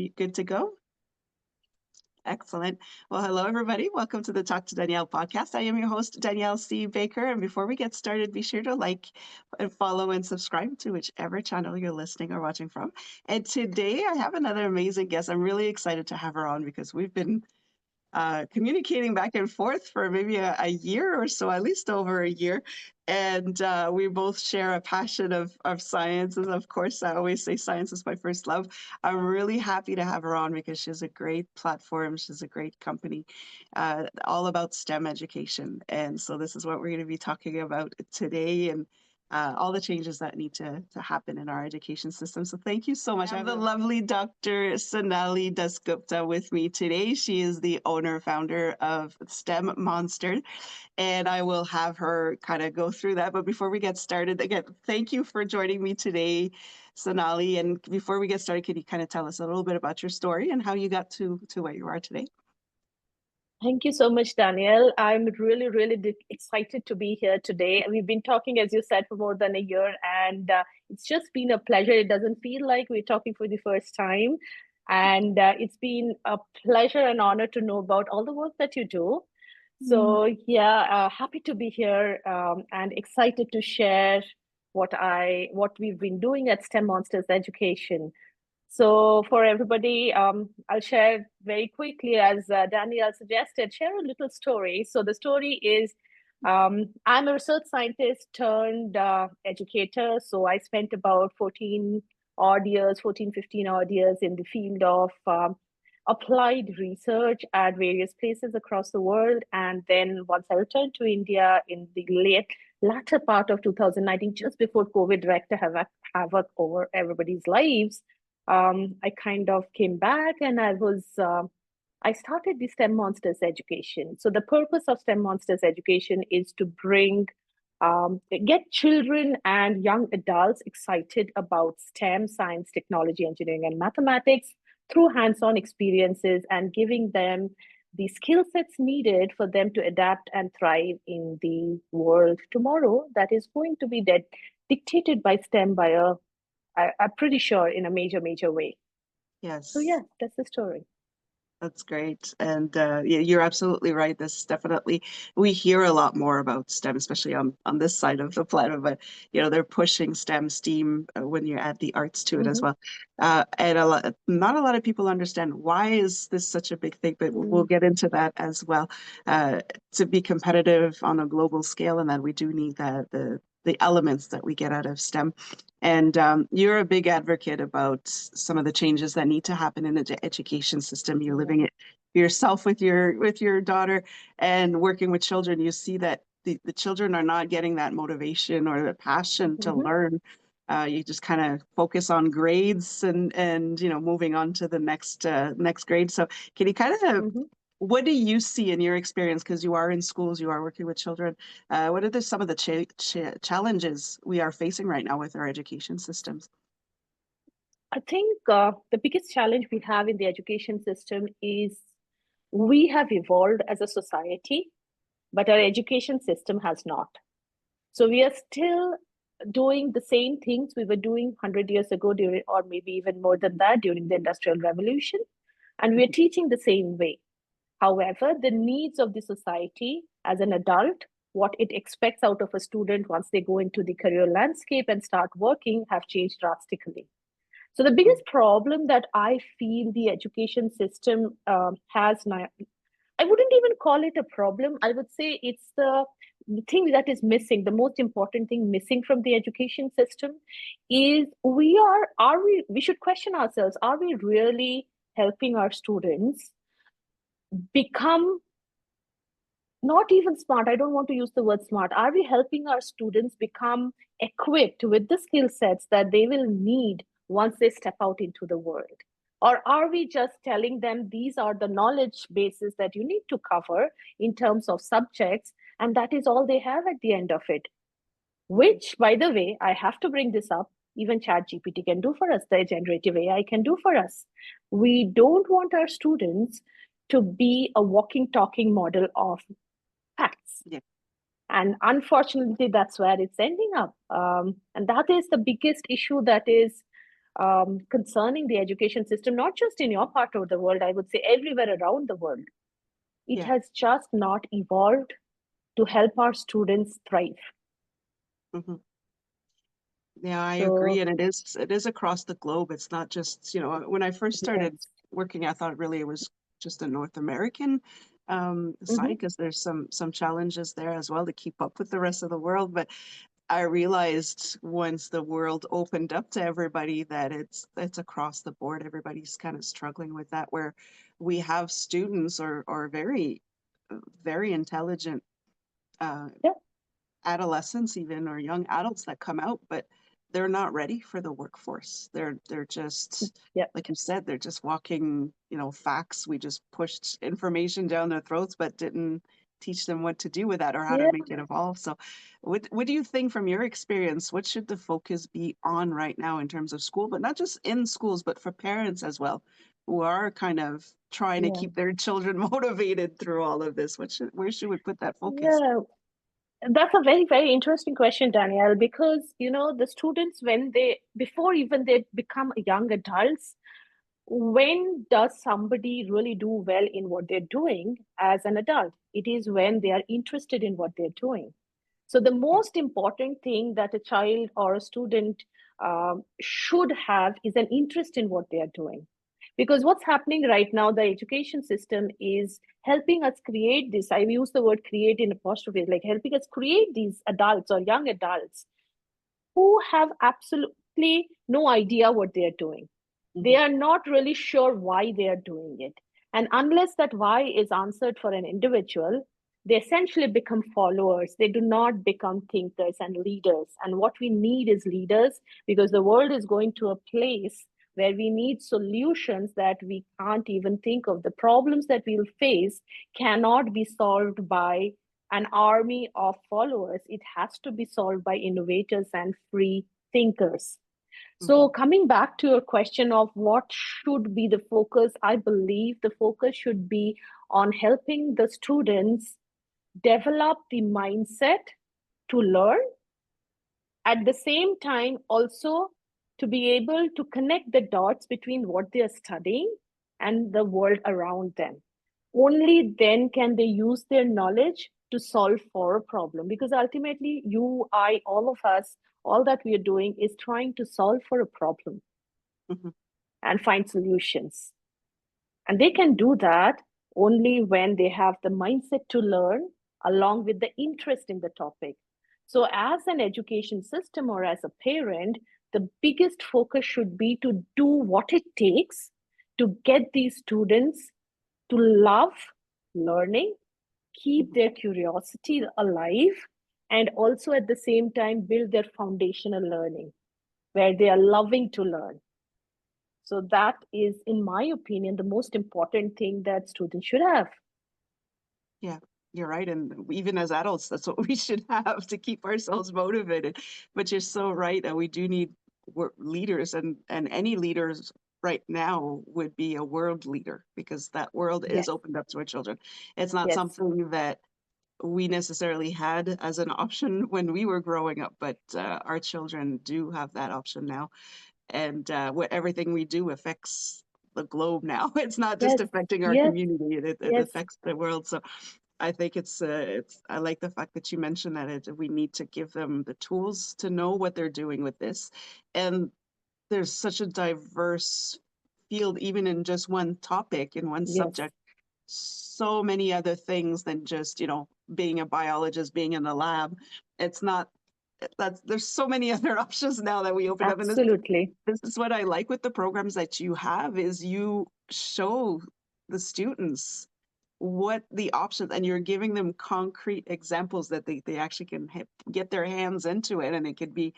you good to go? Excellent. Well, hello, everybody. Welcome to the Talk to Danielle podcast. I am your host, Danielle C. Baker. And before we get started, be sure to like and follow and subscribe to whichever channel you're listening or watching from. And today I have another amazing guest. I'm really excited to have her on because we've been communicating back and forth for maybe a year or so, at least over a year. And we both share a passion of science. And of course, I always say science is my first love. I'm really happy to have her on because she has a great platform. She's a great company, all about STEM education. And so this is what we're going to be talking about today. And all the changes that need to happen in our education system. So thank you so much. I have the lovely Dr. Sonali Dasgupta with me today. She is the owner, founder of STEMonsters, and I will have her kind of go through that. But before we get started, again, thank you for joining me today, Sonali. And before we get started, can you kind of tell us a little bit about your story and how you got to where you are today? Thank you so much, Danielle. I'm really excited to be here today. We've been talking, as you said, for more than a year, and it's just been a pleasure. It doesn't feel like we're talking for the first time. And it's been a pleasure and honor to know about all the work that you do. So yeah, happy to be here and excited to share what we've been doing at STEMonsters Education. So for everybody, I'll share very quickly, as Danielle suggested, share a little story. So the story is, I'm a research scientist turned educator. So I spent about 14 odd years, 14, 15 odd years in the field of applied research at various places across the world. And then once I returned to India in the latter part of 2019, just before COVID wreaked havoc over everybody's lives, I kind of came back and I started the STEMonsters education. So the purpose of STEMonsters education is to get children and young adults excited about STEM, science, technology, engineering, and mathematics through hands-on experiences and giving them the skill sets needed for them to adapt and thrive in the world tomorrow that is going to be dictated by STEM I'm pretty sure in a major way. Yes. So yeah, that's the story. That's great. And you're absolutely right. This definitely, we hear a lot more about STEM, especially on this side of the planet, but they're pushing STEAM when you add the arts to it as well. And not a lot of people understand why is this such a big thing, but we'll get into that as well. To be competitive on a global scale, and then we do need the elements that we get out of STEM. And you're a big advocate about some of the changes that need to happen in the education system. You're living it yourself with your daughter and working with children. You see that the children are not getting that motivation or the passion to learn. You just kind of focus on grades and moving on to the next grade. So can you kind of what do you see in your experience, because you are in schools, you are working with children, what are some of the challenges we are facing right now with our education systems? I think the biggest challenge we have in the education system is we have evolved as a society, but our education system has not. So we are still doing the same things we were doing 100 years ago, or maybe even more than that, during the Industrial Revolution. And we're teaching the same way. However, the needs of the society as an adult, what it expects out of a student once they go into the career landscape and start working, have changed drastically. So the biggest problem that I feel the education system has now, I wouldn't even call it a problem. I would say it's the thing that is missing, the most important thing missing from the education system is we should question ourselves, are we really helping our students become not even smart? I don't want to use the word smart. Are we helping our students become equipped with the skill sets that they will need once they step out into the world? Or are we just telling them these are the knowledge bases that you need to cover in terms of subjects, and that is all they have at the end of it? Which, by the way, I have to bring this up, even ChatGPT can do for us, the generative AI can do for us. We don't want our students to be a walking, talking model of facts. Yeah. And unfortunately, that's where it's ending up. And that is the biggest issue that is concerning the education system, not just in your part of the world, I would say everywhere around the world. It Yeah. has just not evolved to help our students thrive. Hmm. Yeah, I agree. So, And it is across the globe. It's not just, when I first started yes. working, I thought really it was just a North American side, Hmm. because there's some challenges there as well to keep up with the rest of the world. But I realized once the world opened up to everybody that it's across the board. Everybody's kind of struggling with that, where we have students or very intelligent uh, Yeah. adolescents even, or young adults that come out, but they're not ready for the workforce. They're just, Yeah. like you said, they're just walking, facts. We just pushed information down their throats, but didn't teach them what to do with that or how to Yeah. make it evolve. So what do you think from your experience, what should the focus be on right now in terms of school, but not just in schools, but for parents as well, who are kind of trying to Yeah. keep their children motivated through all of this? Where should we put that focus? Yeah. That's a very, very interesting question, Danielle, because the students, when they before even they become young adults, when does somebody really do well in what they're doing as an adult? It is when they are interested in what they're doing. So the Yeah. most important thing that a child or a student should have is an interest in what they are doing. Because what's happening right now, the education system is helping us create this. I use the word create in apostrophe, like helping us create these adults or young adults who have absolutely no idea what they're doing. They Mhm. are not really sure why they are doing it. And unless that why is answered for an individual, they essentially become followers. They do not become thinkers and leaders. And what we need is leaders, because the world is going to a place where we need solutions that we can't even think of. The problems that we'll face cannot be solved by an army of followers. It has to be solved by innovators and free thinkers. So, Mhm. coming back to your question of what should be the focus, I believe the focus should be on helping the students develop the mindset to learn, at the same time also to be able to connect the dots between what they are studying and the world around them. Only then can they use their knowledge to solve for a problem, because ultimately you, I, all of us, all that we are doing is trying to solve for a problem Mhm. and find solutions. And they can do that only when they have the mindset to learn along with the interest in the topic. So, as an education system or as a parent, the biggest focus should be to do what it takes to get these students to love learning, keep Mhm. their curiosity alive, and also at the same time build their foundational learning where they are loving to learn. So that is, in my opinion, the most important thing that students should have. Yeah, you're right. And even as adults, that's what we should have to keep ourselves motivated. But you're so right that we do need leaders, and any leaders right now would be a world leader, because that world is Yes, opened up to our children. It's not yes, something that we necessarily had as an option when we were growing up, but our children do have that option now. And what everything we do affects the globe now. It's not just yes, affecting our yes, community; it yes, affects the world. So I think it's. I like the fact that you mentioned that we need to give them the tools to know what they're doing with this, and there's such a diverse field, even in just one topic, in one yes, subject. So many other things than just being a biologist, being in the lab. It's not. That's There's so many other options now that we open up, and absolutely. this is what I like with the programs that you have, is you show the students what the options, and you're giving them concrete examples that they actually can get their hands into it, and it could be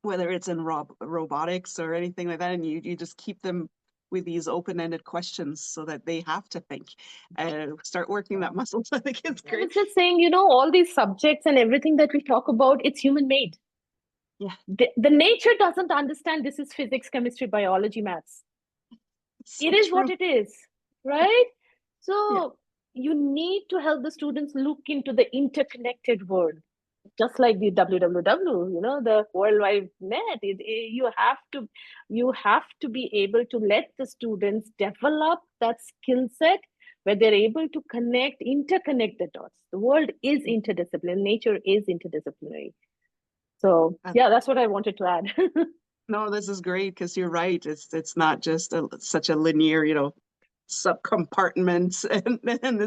whether it's in robotics or anything like that, and you just keep them with these open-ended questions so that they have to think and start working Yeah. that muscle. So I think it's I great. was just saying, all these subjects and everything that we talk about, it's human made. Yeah, The nature doesn't understand this is physics, chemistry, biology, maths. it's so It is what true. it is, right? Yeah. So you need to help the students look into the interconnected world. just like the www, the World Wide Net. You have to be able to let the students develop that skill set where they're able to interconnect the dots. The world is interdisciplinary, nature is interdisciplinary. So Uh, yeah, that's what I wanted to add. No, this is great because you're right. It's not just such a linear, subcompartments, and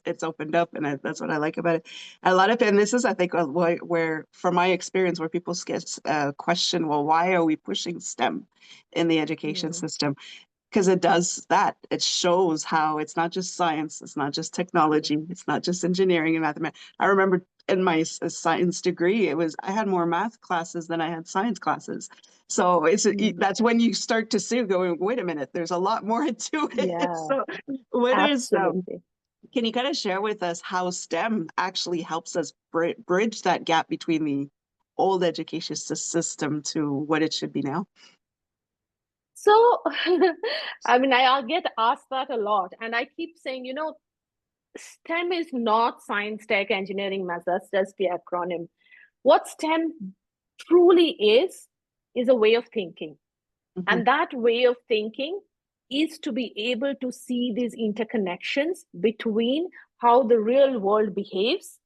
it's opened up, and that's what I like about it. A lot of, and this is, I think, where from my experience, where people get question, well, why are we pushing STEM in the education Mm, system? Because it does that. It shows how it's not just science, it's not just technology, it's not just engineering and mathematics. I remember in my science degree, I had more math classes than I had science classes. So mm. that's when you start to see going, wait a minute, there's a lot more to it. Yeah, So what is absolutely. can you kind of share with us how STEM actually helps us bridge that gap between the old education system to what it should be now? So, I mean, I get asked that a lot, and I keep saying, STEM is not science, tech, engineering, math. That's just the acronym. What STEM truly is a way of thinking. Hmm. And that way of thinking is to be able to see these interconnections between how the real world behaves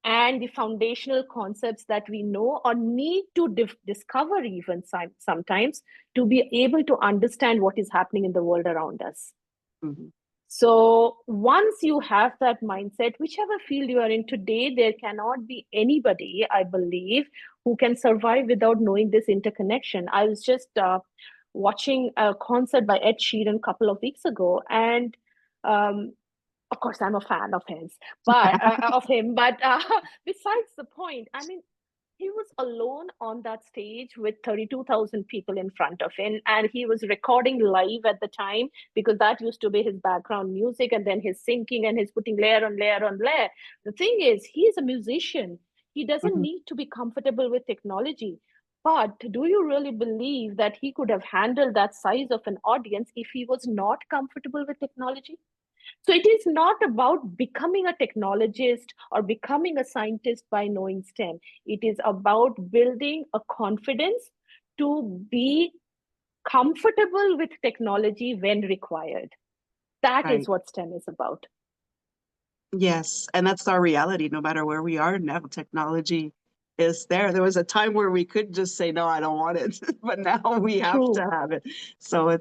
and the foundational concepts that we know or need to discover even sometimes to be able to understand what is happening in the world around us. Hmm. So once you have that mindset, whichever field you are in today, there cannot be anybody, I believe, who can survive without knowing this interconnection. I was just watching a concert by Ed Sheeran a couple of weeks ago, and um, of course, I'm a fan of his, but of him. But besides the point, I mean, he was alone on that stage with 32,000 people in front of him, and he was recording live at the time because that used to be his background music, and then his singing and his putting layer on layer on layer. The thing is, he's a musician. He doesn't Hmm. need to be comfortable with technology. But do you really believe that he could have handled that size of an audience if he was not comfortable with technology? So it is not about becoming a technologist or becoming a scientist by knowing STEM. It is about building a confidence to be comfortable with technology when required. That is Right. what STEM is about. Yes, and that's our reality. No matter where we are now, technology is there. There was a time where we could just say, no, I don't want it, but now we have to True. have it. So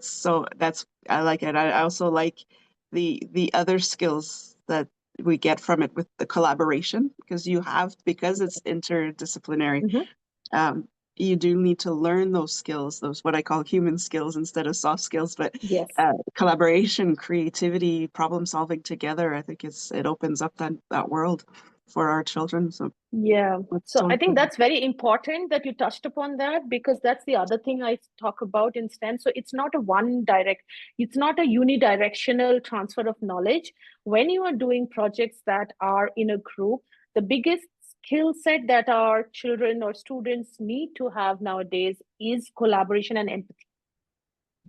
that's I like it. I also like the other skills that we get from it with the collaboration because it's interdisciplinary. Mhm. um, you do need to learn those skills, those what I call human skills instead of soft skills, but Yes. collaboration, creativity, problem solving together. I think it opens up that world for our children. So Yeah. it's So so I think important. that's very important that you touched upon that because that's the other thing I talk about in STEM. So it's not a unidirectional transfer of knowledge. When you are doing projects that are in a group, the biggest skill set that our children or students need to have nowadays is collaboration and empathy.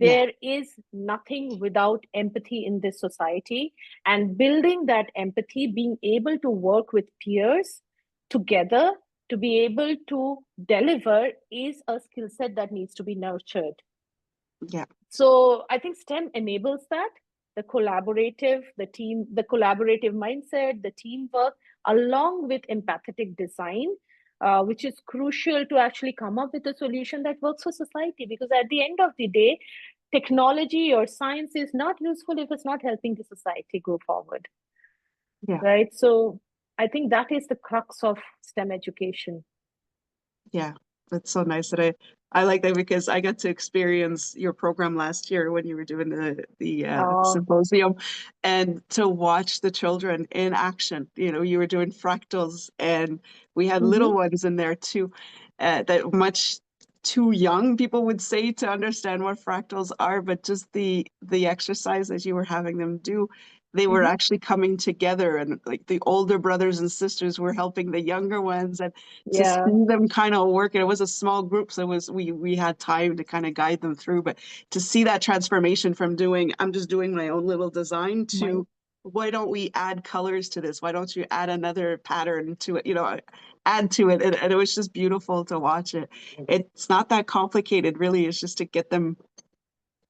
Yeah, There is nothing without empathy in this society, and building that empathy, being able to work with peers together to be able to deliver is a skill set that needs to be nurtured. yeah, So I think STEM enables that, the collaborative mindset, the teamwork, along with empathetic design, which is crucial to actually come up with a solution that works for society. Because at the end of the day, technology or science is not useful if it's not helping the society go forward, yeah. right? So I think that is the crux of STEM education. Yeah, that's so nice that I like that because I got to experience your program last year when you were doing the Oh, symposium, and to watch the children in action. You were doing fractals, and we had little mhm. ones in there too, that much too young people would say to understand what fractals are, but just the exercise that you were having them do, they were Mhm. actually coming together, and like the older brothers and sisters were helping the younger ones, and to Yeah, see them kind of work. And it was a small group, so we had time to kind of guide them through. But to see that transformation from I'm just doing my own little design my to why don't we add colors to this? Why don't you add another pattern to it? You know, add to it. And it was just beautiful to watch it. It's not that complicated, really. It's just to get them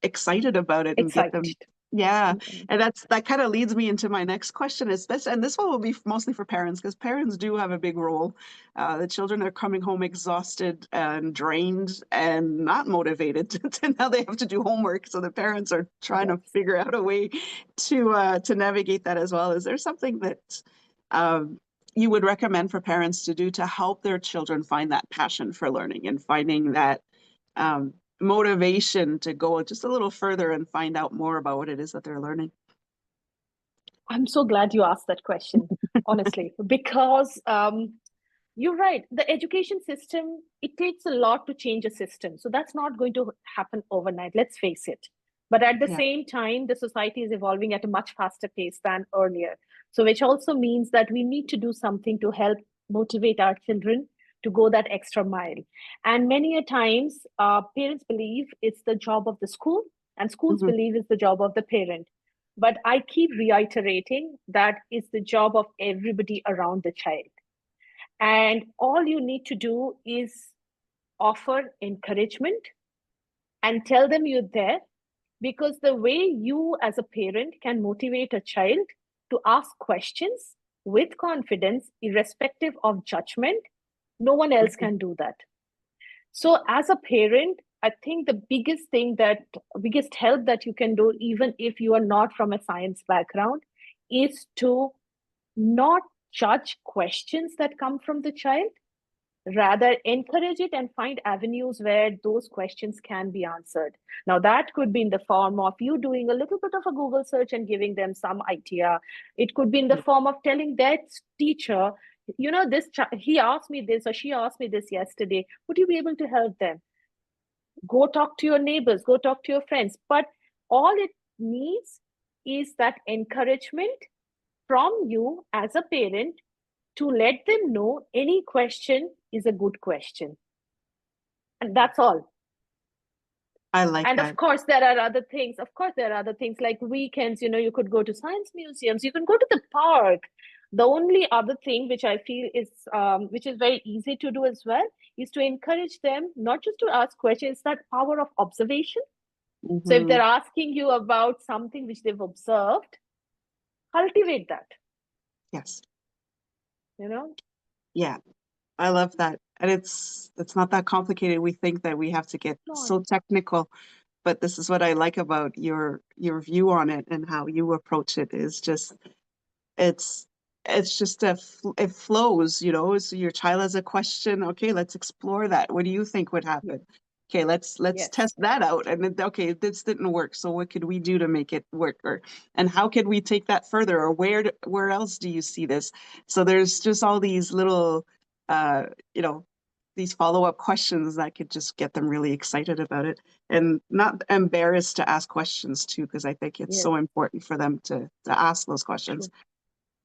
excited about it and get them, Excited. yeah. Yeah. And that kind of leads me into my next question, especially, and this one will be mostly for parents because parents do have a big role. The children are coming home exhausted and drained and not motivated to now they have to do homework, so the parents are trying to Yes. figure out a way to navigate that as well. Is there something that um, you would recommend for parents to do to help their children find that passion for learning and finding that um, motivation to go just a little further and find out more about what it is that they're learning? I'm so glad you asked that question, honestly, because you're right. The education system, it takes a lot to change a system. So that's not going to happen overnight, let's face it. But at the Yeah. same time, the society is evolving at a much faster pace than earlier. So, which also means that we need to do something to help motivate our children to go that extra mile. And many a times, parents believe it's the job of the school, and schools Hmm. believe it's the job of the parent. But I keep reiterating that it's the job of everybody around the child. And all you need to do is offer encouragement and tell them you're there, because the way you as a parent can motivate a child to ask questions with confidence, irrespective of judgment, no one else Hmm. can do that. So, as a parent, I think the biggest thing that biggest help that you can do, even if you are not from a science background, is to not judge questions that come from the child, rather encourage it and find avenues where those questions can be answered. Now that could be in the form of you doing a little bit of a Google search and giving them some idea. It could be in the form of telling that teacher, you know, he asked me this or she asked me this yesterday, would you be able to help them? Go talk to your neighbors, go talk to your friends. But all it needs is that encouragement from you as a parent to let them know any question is a good question. And that's all. I like And of that. course, there are other things. Of course, there are other things like weekends, you know, you could go to science museums, you can go to the park. The only other thing which I feel is, which is very easy to do as well, is to encourage them not just to ask questions, that power of observation. So if Hmm. they're asking you about something which they've observed, cultivate that, Yes. you know? Yeah. I love that. And it's not that complicated. We think that we have to get Not. so technical, but this is what I like about your view on it and how you approach it is just it's it's just it flows, you know. So your child has a question. Okay, let's explore that. What do you think would happen? Okay, let's Yes. test that out. And then okay, this didn't work. So what could we do to make it work? Or and how could we take that further? Or where else do you see this? So there's just all these little uh, you know, these follow-up questions that could just get them really excited about it and not embarrassed to ask questions too, because I think it's Yes. so important for them to ask those questions True.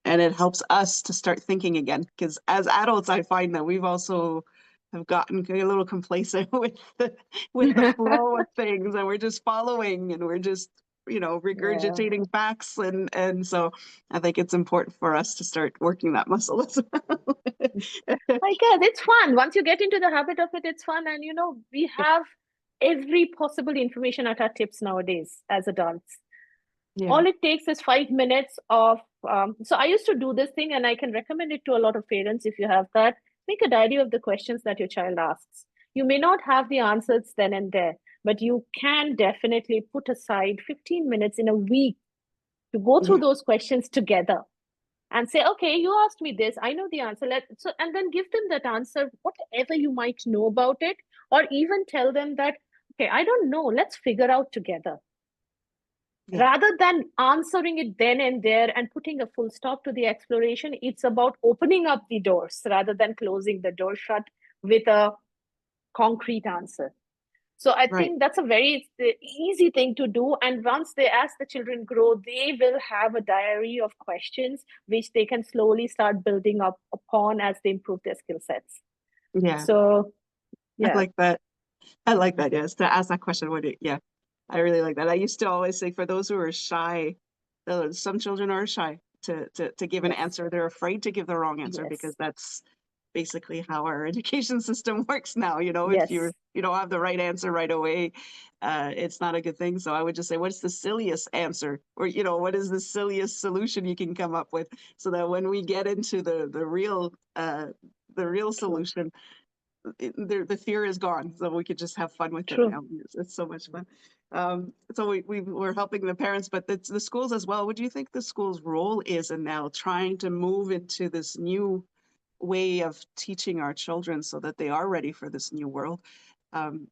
and it helps us to start thinking again because as adults I find that we've also have gotten a little complacent with the flow of things and we're just following and we're just Yeah. regurgitating facts and so I think it's important for us to start working that muscle as well. I guess it's fun. Once you get into the habit of it, it's fun. And you know, we have every possible information at our tips nowadays as adults. Yeah. All it takes is 5 minutes of. So I used to do this thing, and I can recommend it to a lot of parents if you have that. Make a diary of the questions that your child asks. You may not have the answers then and there, but you can definitely put aside 15 minutes in a week to go through Yeah. those questions together and say, okay, you asked me this, I know the answer. And then give them that answer, whatever you might know about it, or even tell them that, okay, I don't know, let's figure out together. Yeah. Rather than answering it then and there and putting a full stop to the exploration, it's about opening up the doors rather than closing the door shut with a concrete answer. So I Right. think that's a very easy thing to do. And once as the children grow, they will have a diary of questions which they can slowly start building up upon as they improve their skill sets. Yeah. So I yeah, like that. I like that. Yes. To ask that question, yeah. I really like that. I used to always say for those who are shy, Some children are shy to give an Yes. answer. They're afraid to give the wrong answer because Yes. that's basically how our education system works now. You know, if Yes. you don't have the right answer right away, it's not a good thing. So I would just say, what's the silliest answer, or what is the silliest solution you can come up with, so that when we get into the real True. solution, the fear is gone, so we could just have fun with it True. now. It's so much fun. So we're helping the parents, but the schools as well. What do you think the school's role is in now trying to move into this new way of teaching our children so that they are ready for this new world?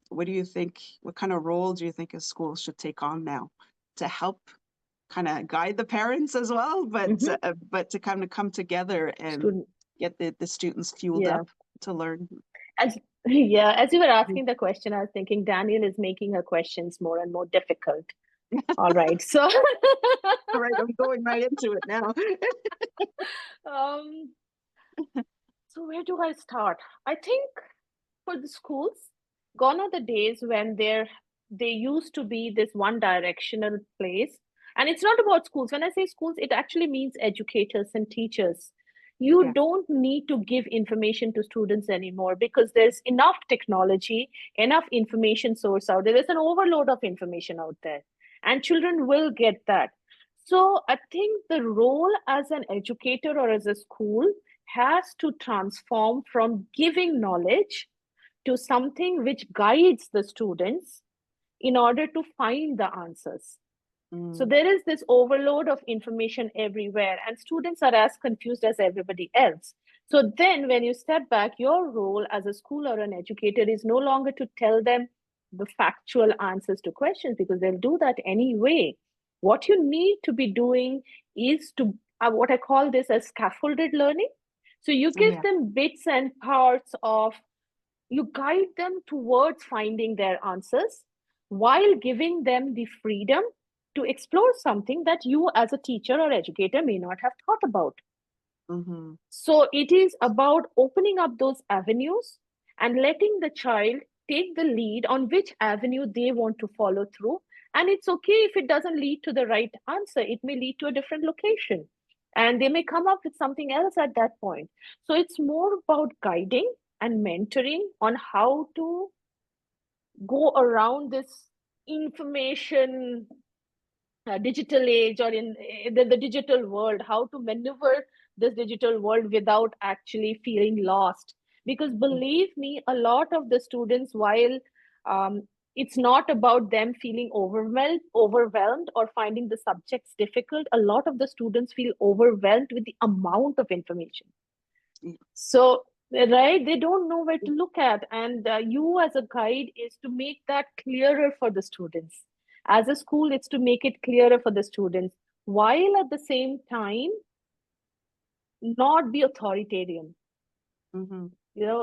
What do you think? What kind of role do you think a school should take on now to help kind of guide the parents as well, Hmm. but to kind of come together and Student. get the students fueled Yeah. up to learn? As yeah, as you were asking the question, I was thinking Daniel is making her questions more and more difficult. All right. So All right, I'm going right into it now. um so where do I start? I think for the schools, gone are the days when they used to be this one directional place. And it's not about schools. When I say schools, it actually means educators and teachers. You Yeah. don't need to give information to students anymore because there's enough technology, enough information source out there. There's an overload of information out there, and children will get that. So I think the role as an educator or as a school has to transform from giving knowledge to something which guides the students in order to find the answers. So Mm, there is this overload of information everywhere, and students are as confused as everybody else. So then, when you step back, your role as a school or an educator is no longer to tell them the factual answers to questions because they'll do that anyway. What you need to be doing is to what I call this as scaffolded learning. So you give yeah. them bits and parts of, you guide them towards finding their answers while giving them the freedom to explore something that you as a teacher or educator may not have thought about. Hmm. So it is about opening up those avenues and letting the child take the lead on which avenue they want to follow through. And it's okay if it doesn't lead to the right answer, it may lead to a different location. And they may come up with something else at that point. So it's more about guiding and mentoring on how to go around this information digital age, or in the digital world, how to maneuver this digital world without actually feeling lost. Because believe me, a lot of the students, while um, it's not about them feeling overwhelmed or finding the subjects difficult, a lot of the students feel overwhelmed with the amount of information. So right, they don't know where to look at, and you as a guide is to make that clearer for the students. As a school, it's to make it clearer for the students, while at the same time not be authoritarian. Hmm.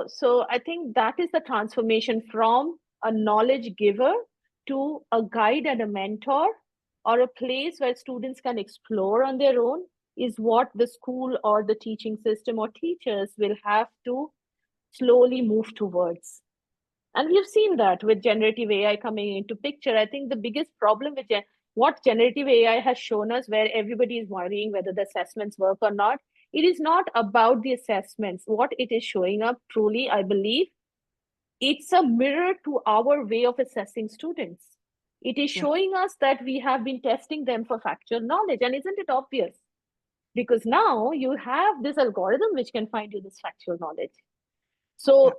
So I think that is the transformation from a knowledge giver to a guide and a mentor, or a place where students can explore on their own, is what the school or the teaching system or teachers will have to slowly move towards. And we've seen that with generative AI coming into picture. I think the biggest problem with what generative AI has shown us, where everybody is worrying whether the assessments work or not, it is not about the assessments. What it is showing up truly, I believe, it's a mirror to our way of assessing students. It is Yeah. showing us that we have been testing them for factual knowledge. And isn't it obvious? Because now you have this algorithm which can find you this factual knowledge. Yeah. So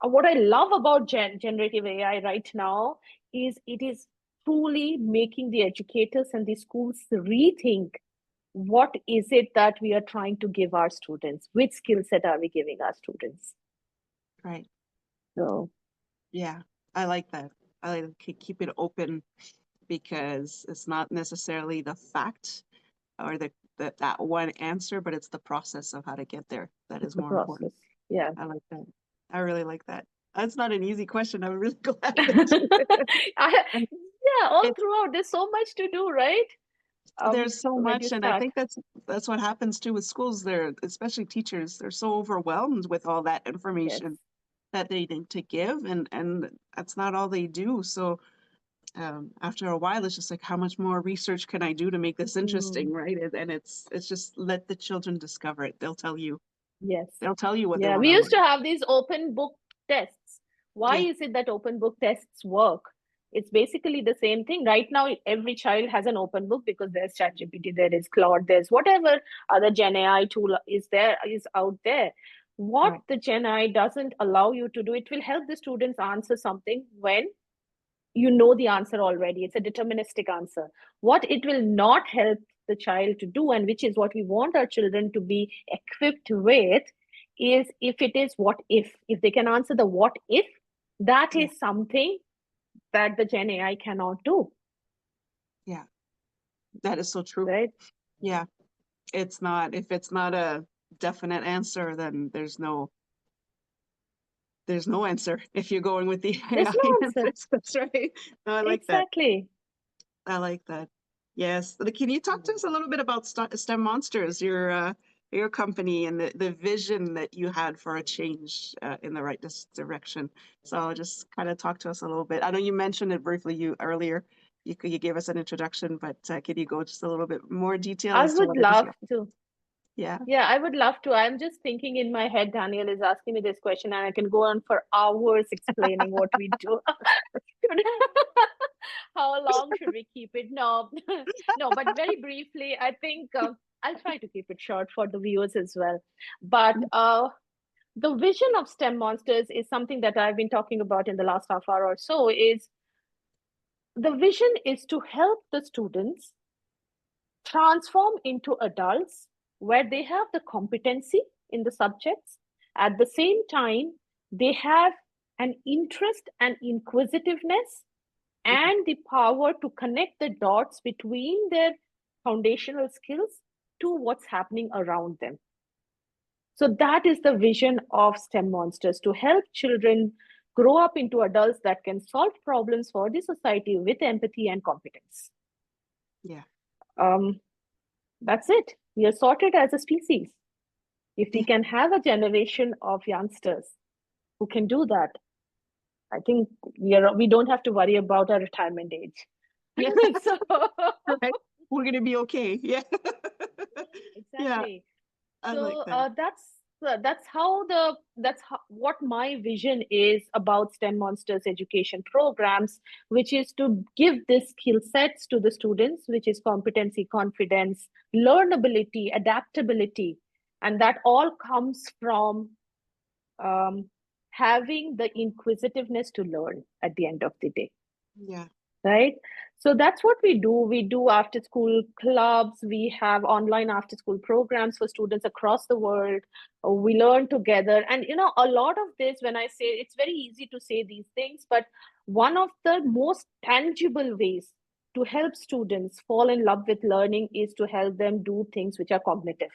what I love about generative AI right now is it is truly making the educators and the schools rethink what is it that we are trying to give our students, which skill set are we giving our students. Right. So Yeah. I like that. I like to keep it open because it's not necessarily the fact or that one answer, but it's the process of how to get there that it's is the more important. process. Yeah. I like that. I really like that. That's not an easy question. I'm really glad that you and Yeah, all it's throughout there's so much to do, right? there's so Where do you much, and I start? think that's what happens too with schools. They're especially teachers. They're so overwhelmed with all that Yes. information that they need to give, and that's not all they do. So after a while, it's just like, how much more research can I do to make this interesting, Mm, right? And it's just let the children discover it. yes. They'll tell you what they Yeah, want we to used to learn. have these open book tests. Why Yeah, is it that open book tests work? It's basically the same thing. Right now, every child has an open book because there's ChatGPT, there is Claude, there's whatever other Gen AI tool is out there. What right. the Gen AI doesn't allow you to do, it will help the students answer something when you know the answer already. It's a deterministic answer. What it will not help the child to do, and which is what we want our children to be equipped with, is if it is what if they can answer the what if, that Yeah, is something that the Gen AI cannot do, yeah, that is so true. right? Yeah, it's not, if it's not a definite answer, then there's no answer if you're going with the There's AI no answer. answers. That's right. No, I like that. Exactly. I like that. Yes. Can you talk to us a little bit about STEM Monsters, your company, and the vision that you had for a change in the right direction? So just kind of talk to us a little bit. I know you mentioned it briefly you earlier. You gave us an introduction, but can you go just a little bit more detail I as to would what it is love you? to. Yeah. Yeah, I would love to. I'm just thinking in my head, Daniel is asking me this question, and I can go on for hours explaining what we do. How long should we keep it? No, no, but very briefly, I think I'll try to keep it short for the viewers as well. But the vision of STEM Monsters is something that I've been talking about in the last half hour or so. Is the vision is to help the students transform into adults where they have the competency in the subjects. At the same time, they have an interest and inquisitiveness Mhm. and the power to connect the dots between their foundational skills to what's happening around them. So, that is the vision of STEM Monsters, to help children grow up into adults that can solve problems for the society with empathy and competence. Yeah. Um, that's it. We are sorted as a species. If we Yeah. can have a generation of youngsters who can do that, I think we don't have to worry about our retirement age. Yeah. So Right. We're gonna be okay. Yeah. Yeah. exactly. I like So that. that's how, what my vision is about STEM Monsters education programs, which is to give this skill sets to the students, which is competency, confidence, learnability, adaptability, and that all comes from um, having the inquisitiveness to learn at the end of the day, Yeah. right? So that's what we do after school clubs, we have online after school programs for students across the world. We learn together, and a lot of this, when I say, it's very easy to say these things, but one of the most tangible ways to help students fall in love with learning is to help them do things which are cognitive.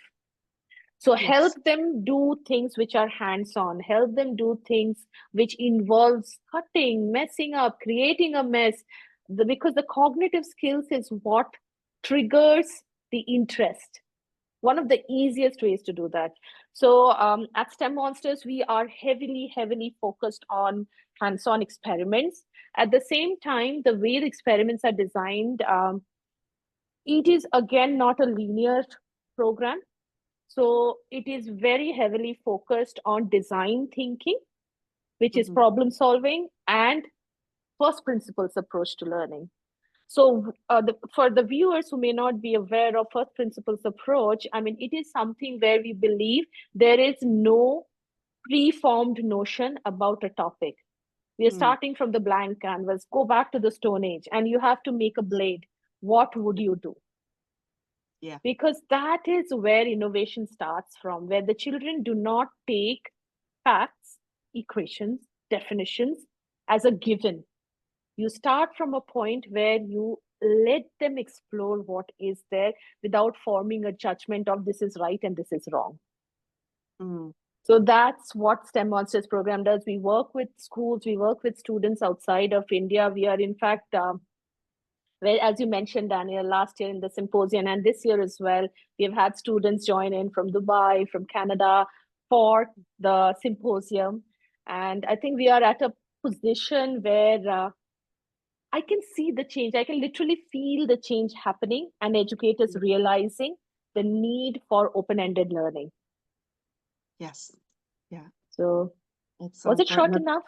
So help Yes. them do things which are hands-on, help them do things which involves cutting, messing up, creating a mess, because the cognitive skills is what triggers the interest. One of the easiest ways to do that. So at STEM Monsters, we are heavily, heavily focused on hands-on experiments. At the same time, the way the experiments are designed, it is again not a linear program. So it is very heavily focused on design thinking, which is Hmm. problem solving, and first principles approach to learning. So for the viewers who may not be aware of first principles approach, I mean, it is something where we believe there is no preformed notion about a topic. We are Mm. starting from the blank canvas, go back to the Stone Age, and you have to make a blade. What would you do? Yeah. Because that is where innovation starts from, where the children do not take facts, equations, definitions as a given. You start from a point where you let them explore what is there without forming a judgment of this is right and this is wrong. Mm. So that's what STEM Monsters program does. We work with schools, we work with students outside of India. We are, in fact, well, as you mentioned, Daniel, last year in the symposium and this year as well, we've had students join in from Dubai, from Canada for the symposium. And I think we are at a position where I can see the change. I can literally feel the change happening, and educators realizing the need for open-ended learning. Yes. Yeah. So, It's so was it short important. enough?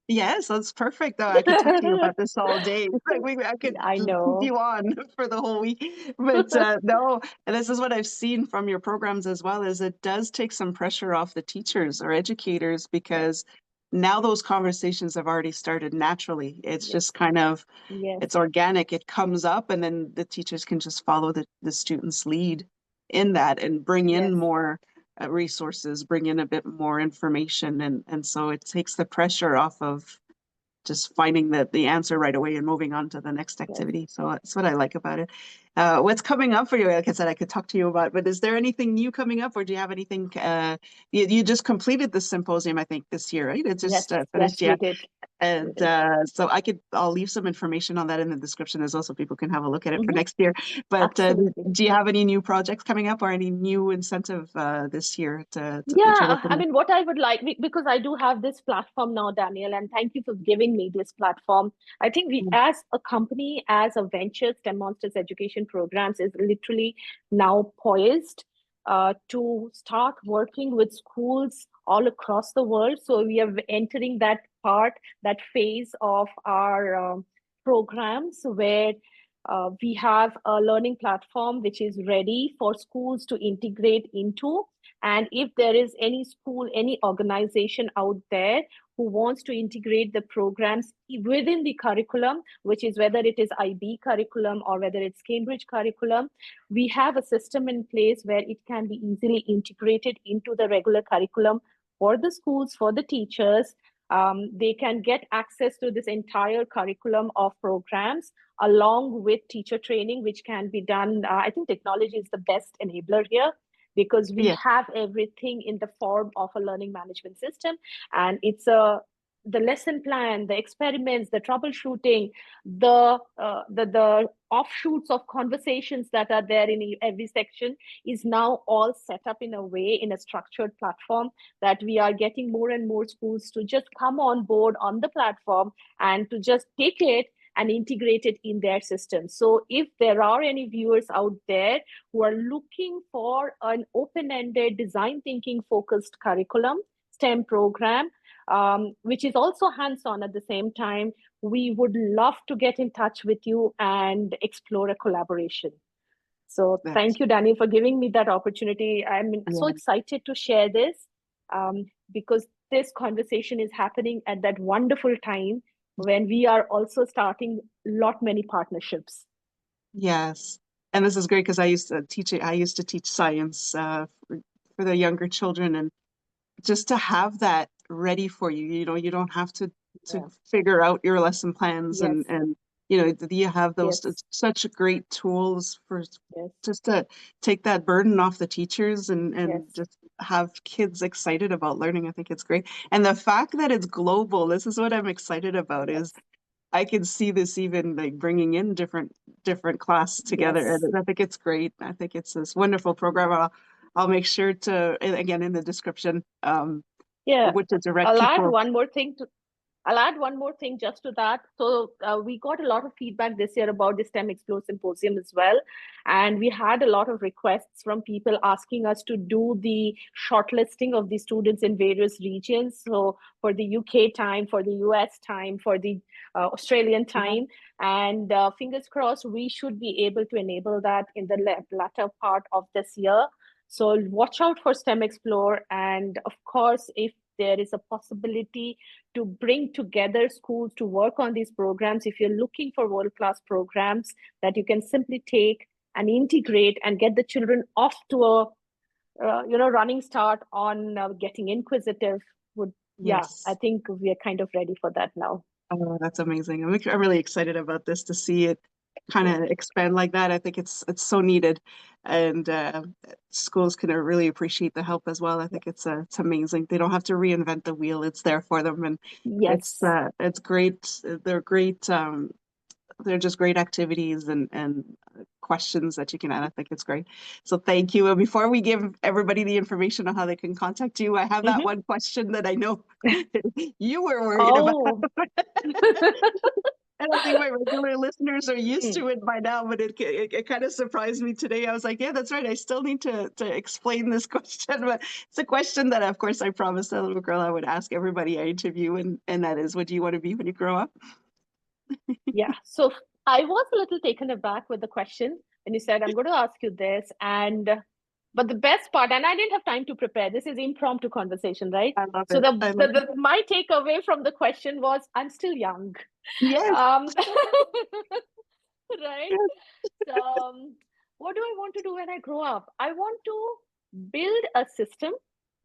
Yes, that's perfect. Though I could talk to you about this all day. I could I keep know. you on for the whole week. But no, and this is what I've seen from your programs as well, is it does take some pressure off the teachers or educators, Yes, because now those conversations have already started naturally. It's yes, just kind of, yes, it's organic. It comes up, and then the teachers can just follow the student's lead in that and bring in yes, more resources, bring in a bit more information, and so it takes the pressure off of just finding the answer right away and moving on to the next yes. activity. So that's what I like about it. What's coming up for you? Like I said, I could talk to you about, but is there anything new coming up, or do you have anything? You just completed the symposium, I think, this year, right? It Yes, just finished, yes, yeah. we did. We And did. so I'll leave some information on that in the description as well, so people can have a look at it for Hmm. next year. But Absolutely. do you have any new projects coming up, or any new incentive this year that you're Yeah, working I on? mean, what I would like, because I do have this platform now, Daniel, and thank you for giving me this platform. I think we, Mm. as a company, as a venture, STEMonsters Education Programs is literally now poised to start working with schools all across the world. So we are entering that part, that phase of our programs where we have a learning platform which is ready for schools to integrate into. And if there is any school, any organization out there who wants to integrate the programs within the curriculum, which is whether it is IB curriculum or whether it's Cambridge curriculum, we have a system in place where it can be easily integrated into the regular curriculum for the schools, for the teachers. They can get access to this entire curriculum of programs along with teacher training, which can be done. I think technology is the best enabler here because we Yeah, have everything in the form of a learning management system, and it's a the lesson plan, the experiments, the troubleshooting, the offshoots of conversations that are there in every section is now all set up in a way, in a structured platform, that we are getting more and more schools to just come on board on the platform and to just take it and integrate it in their system. So if there are any viewers out there who are looking for an open-ended design thinking focused curriculum, STEM program, which is also hands-on at the same time, we would love to get in touch with you and explore a collaboration. So that's thank you, Danny, for giving me that opportunity. I'm so yeah. excited to share this because this conversation is happening at that wonderful time when we are also starting lot many partnerships. Yes. And this is great because I used to teach science for the younger children, and just to have that ready for you, you don't have to Yeah. figure out your lesson plans, Yes. and you have those, Yes. it's such great tools for Yes. just to take that burden off the teachers, and Yes. just have kids excited about learning. I think it's great. And the fact that it's global, this is what I'm excited about, is Yes. I can see this even like bringing in different class together, Yes. and I think it's great. I think it's this wonderful program. I'll make sure to, again, in the description, Yeah. what to direct I'll add people. one more thing to I'll add one more thing just to that. So we got a lot of feedback this year about the STEM Explore Symposium as well. And we had a lot of requests from people asking us to do the shortlisting of the students in various regions. So for the UK time, for the US time, for the Australian Yeah. time. And fingers crossed, we should be able to enable that in the latter part of this year. So watch out for STEM Explore. And of course, if there is a possibility to bring together schools to work on these programs, if you're looking for world-class programs that you can simply take and integrate and get the children off to a running start on getting inquisitive, would yeah, I Yes. think we are kind of ready for that now. Oh, that's amazing. I'm really excited about this, to see it kind Yeah. of expand like that. I think it's so needed, and schools can really appreciate the help as well. I think it's amazing. They don't have to reinvent the wheel. It's there for them, and Yes. it's great. They're great. They're just great activities, and questions that you can add. I think it's great. So thank you. And before we give everybody the information on how they can contact you, I have that Hmm. one question that I know you were worried about. Oh. And I think my regular listeners are used Hmm. to it by now, but it kind of surprised me today. I was like, yeah, that's right. I still need to explain this question, but it's a question that, of course, I promised that little girl I would ask everybody I interview, and that is, what do you want to be when you grow up? Yeah. So I was a little taken aback with the question when you said, I'm going to ask you this. And but the best part, and I didn't have time to prepare. This is impromptu conversation, right? I love So it. I love it. my takeaway from the question was, I'm still young. Yes. Um, right? So, what do I want to do when I grow up? I want to build a system.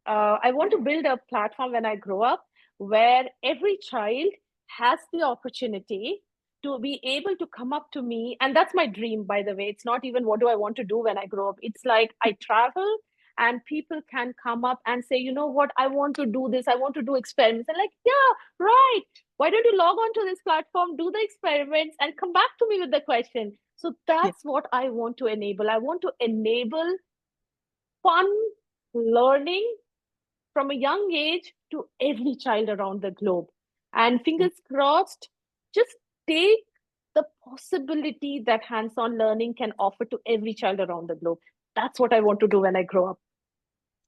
I want to build a platform when I grow up where every child has the opportunity to be able to come up to me. And that's my dream, by the way. It's not even what do I want to do when I grow up. It's like I travel and people can come up and say, you know what, I want to do this. I want to do experiments. And like, yeah, right. Why don't you log on to this platform, do the experiments, and come back to me with the question? So Yeah. that's what I want to enable. I want to enable fun learning from a young age to every child around the globe. And fingers crossed, just take the possibility that hands on learning can offer to every child around the globe. That's what I want to do when I grow up.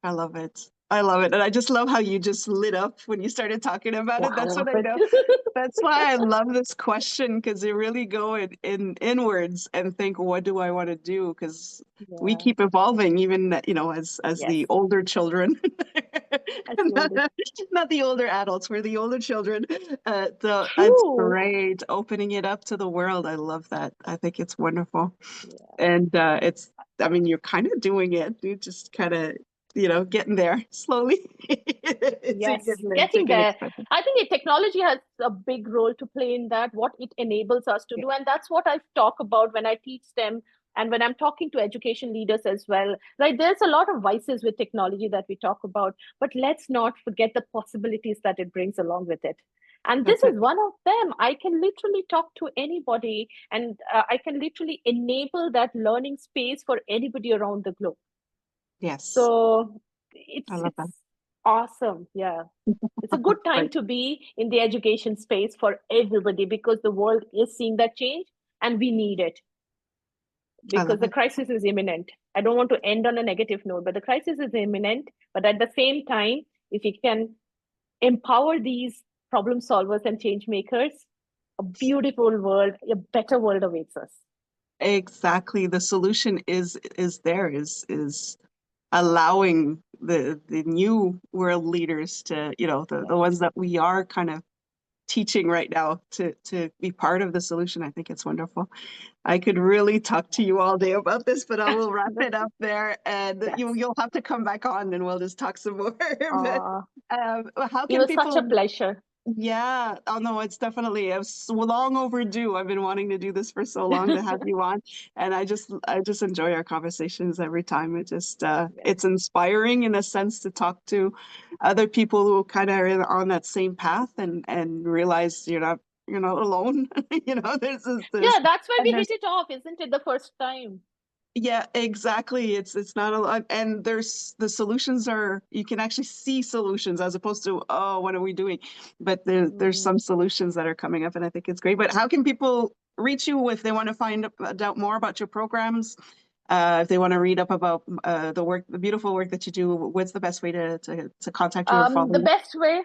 I love it. I love it. And I just love how you just lit up when you started talking about Yeah, it. I That's love what I it. know. That's why I love this question, because you really go in inwards and think, what do I want to do? Because we Yeah, keep evolving, even as yes, the older children, as the not, oldest. not the older adults. We're the older children. So it's True. great opening it up to the world. I love that. I think it's wonderful, Yeah. and it's. I mean, you're kind of doing it. You just kind of getting there slowly. Yes, getting Taking there. expression. I think technology has a big role to play in that, what it enables us to Yeah, do. And that's what I talk about when I teach STEM and when I'm talking to education leaders as well. Like there's a lot of vices with technology that we talk about, but let's not forget the possibilities that it brings along with it. And this that's it. is one of them. I can literally talk to anybody and I can literally enable that learning space for anybody around the globe. Yes, So I love that. it's awesome. Yeah. It's a good time Right. to be in the education space for everybody because the world is seeing that change and we need it I because love the it. crisis is imminent. I don't want to end on a negative note, but the crisis is imminent. But at the same time, if we can empower these problem solvers and change makers, a beautiful world, a better world awaits us. Exactly. The solution is there is allowing the new world leaders to, the Yes. ones that we are kind of teaching right now to be part of the solution. I think it's wonderful. I could really talk to you all day about this, but I will wrap it up there, and Yes. you'll have to come back on, and we'll just talk some more. But Uh, how it can was such a people? pleasure. Yeah, oh no, it's definitely it's long overdue. I've been wanting to do this for so long to have you on, and I just enjoy our conversations every time. Yes. It's inspiring in a sense to talk to other people who kind of are on that same path and realize you're not alone. There's Yeah, that's why and we there's hit it off, isn't it, the first time? yeah, exactly. It's not a lot, and there's the solutions are you can actually see solutions as opposed to, oh, what are we doing? But there's Mm. some solutions that are coming up, and I think it's great. But how can people reach you if they want to find out more about your programs? If they want to read up about the beautiful work that you do, what's the best way to contact you or follow The you? best way,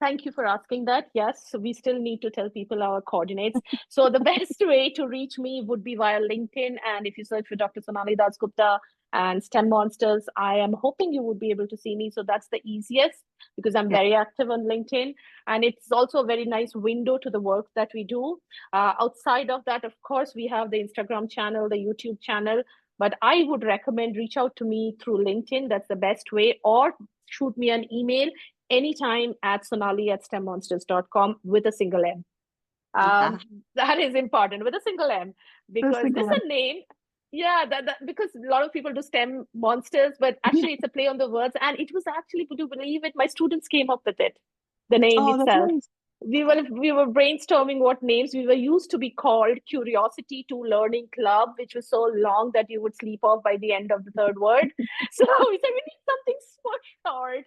thank you for asking that. Yes, so we still need to tell people our coordinates. So the best way to reach me would be via LinkedIn. And if you search for Dr. Sonali Dasgupta and STEM Monsters, I am hoping you would be able to see me. So that's the easiest because I'm Yeah, very active on LinkedIn. And it's also a very nice window to the work that we do. Outside of that, of course, we have the Instagram channel, the YouTube channel. But I would recommend reach out to me through LinkedIn. That's the best way, or shoot me an email anytime at sonali@stemmonsters.com with a single M. yeah. That is important with a single M Just because think this of is a name. Yeah, because a lot of people do STEM monsters, but that. actually it's a play on the words. And it was actually, would you believe it? My students came up with it, the name Oh, that's itself. nice. We were brainstorming what names we were used to be called. Curiosity to Learning Club, which was so long that you would sleep off by the end of the third word. So we said we need something so short.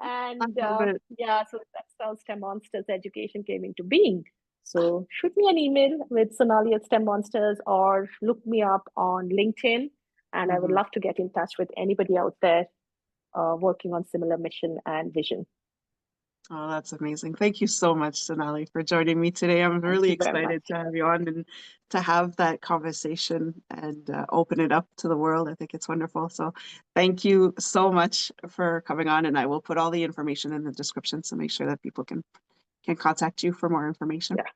I And love it. yeah, so that's how STEM Monsters education came into being. So shoot me an email with Sonali at STEMonsters or look me up on LinkedIn. And I would Mhm. love to get in touch with anybody out there working on similar mission and vision. Oh, that's amazing. Thank you so much, Sonali, for joining me today. I'm Thank really you very much. excited to have you on and to have that conversation and open it up to the world. I think it's wonderful. So thank you so much for coming on, and I will put all the information in the description so make sure that people can contact you for more information. Yeah.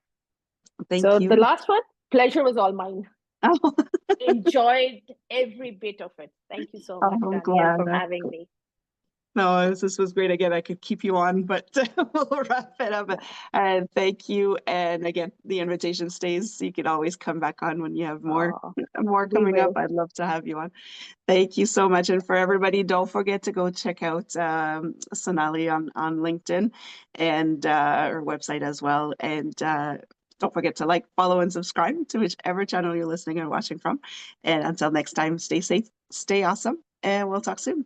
Thank So the you. last one, pleasure was all mine. Oh, Enjoyed every bit of it. Thank you so much, I'm Danielle, glad. for having me. No, this was great. Again, I could keep you on, but we'll wrap it up. Yeah. And thank you. And again, the invitation stays. You can always come back on when you have Uh, more we coming up. will. I'd love to have you on. Thank you so much. And for everybody, don't forget to go check out Sonali on LinkedIn and her website as well. And don't forget to like, follow, and subscribe to whichever channel you're listening or watching from. And until next time, stay safe, stay awesome, and we'll talk soon.